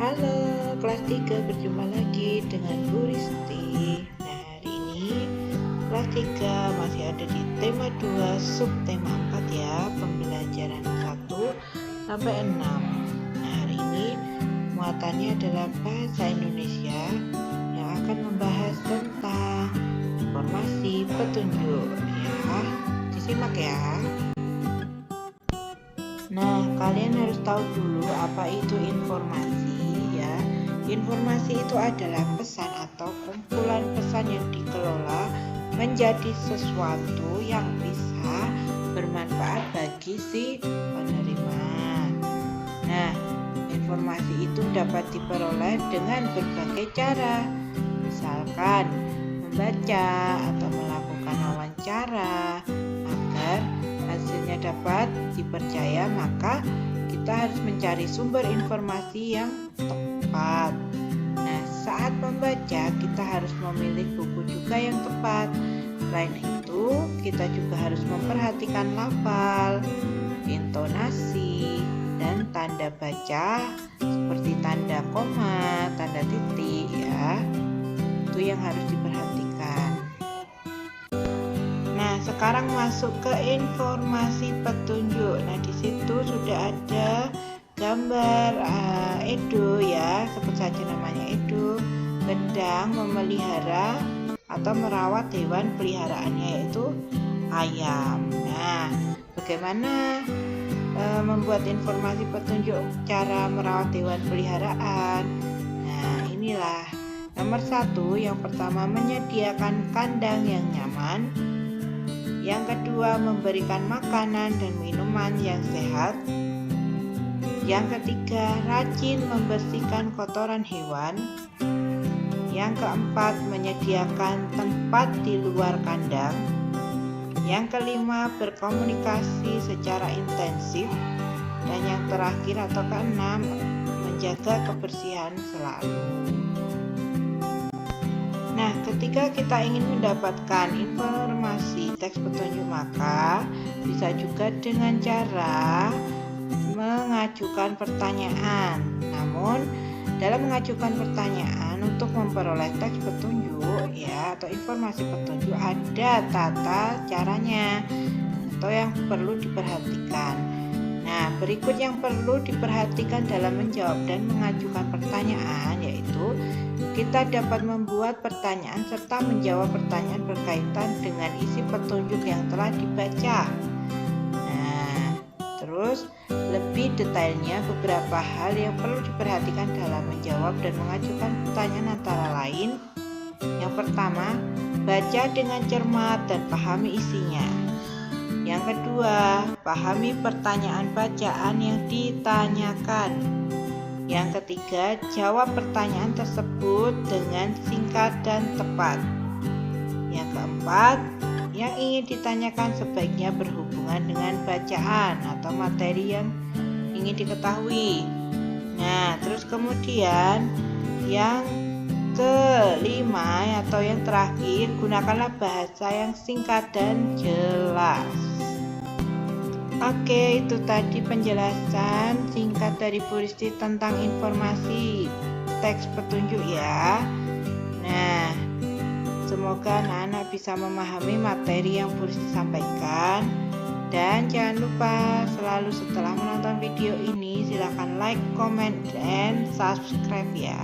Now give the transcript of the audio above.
Halo, kelas 3 berjumpa lagi dengan Bu Risti. Nah, hari ini kelas 3 masih ada di tema 2, subtema 4 ya, pembelajaran 1 sampai 6. Nah, hari ini muatannya adalah bahasa Indonesia yang akan membahas tentang informasi petunjuk ya. Disimak ya. Nah, kalian harus tahu dulu apa itu informasi ya. Informasi itu adalah pesan atau kumpulan pesan yang dikelola menjadi sesuatu yang bisa bermanfaat bagi si penerima. Nah, informasi itu dapat diperoleh dengan berbagai cara. Misalkan membaca atau melakukan wawancara. Agar hasilnya dapat dipercaya, maka kita harus mencari sumber informasi yang tepat. Nah, saat membaca kita harus memilih buku juga yang tepat. Selain itu, kita juga harus memperhatikan lafal, intonasi, dan tanda baca seperti tanda koma, tanda titik ya. Itu yang harus diperhatikan. Nah, sekarang masuk ke informasi petunjuk. Nah, di situ sudah ada gambar Edo ya, sebut saja namanya Edo, sedang memelihara atau merawat hewan peliharaannya yaitu ayam. Nah, bagaimana membuat informasi petunjuk cara merawat hewan peliharaan? Nah, inilah. Nomor 1, yang pertama menyediakan kandang yang nyaman. Yang kedua, memberikan makanan dan minuman yang sehat. Yang ketiga, rajin membersihkan kotoran hewan. Yang keempat, menyediakan tempat di luar kandang. Yang kelima, berkomunikasi secara intensif. Dan yang terakhir atau keenam, menjaga kebersihan selalu. Nah, ketika kita ingin mendapatkan informasi teks petunjuk, maka bisa juga dengan cara mengajukan pertanyaan. Namun, dalam mengajukan pertanyaan untuk memperoleh teks petunjuk ya atau informasi petunjuk ada tata caranya atau yang perlu diperhatikan. Nah, berikut yang perlu diperhatikan dalam menjawab dan mengajukan pertanyaan yaitu kita dapat membuat pertanyaan serta menjawab pertanyaan berkaitan dengan isi petunjuk yang telah dibaca. Nah, terus lebih detailnya beberapa hal yang perlu diperhatikan dalam menjawab dan mengajukan pertanyaan antara lain. Yang pertama, baca dengan cermat dan pahami isinya. Yang kedua, pahami pertanyaan bacaan yang ditanyakan. Yang ketiga, jawab pertanyaan tersebut dengan singkat dan tepat. Yang keempat, yang ingin ditanyakan sebaiknya berhubungan dengan bacaan atau materi yang ingin diketahui. Nah, terus kemudian yang kelima atau yang terakhir, gunakanlah bahasa yang singkat dan jelas. Oke, itu tadi penjelasan singkat dari Bu Risti tentang informasi teks petunjuk ya. Nah, semoga anak-anak bisa memahami materi yang Bu Risti sampaikan. Dan jangan lupa selalu setelah menonton video ini silahkan like, comment, dan subscribe ya.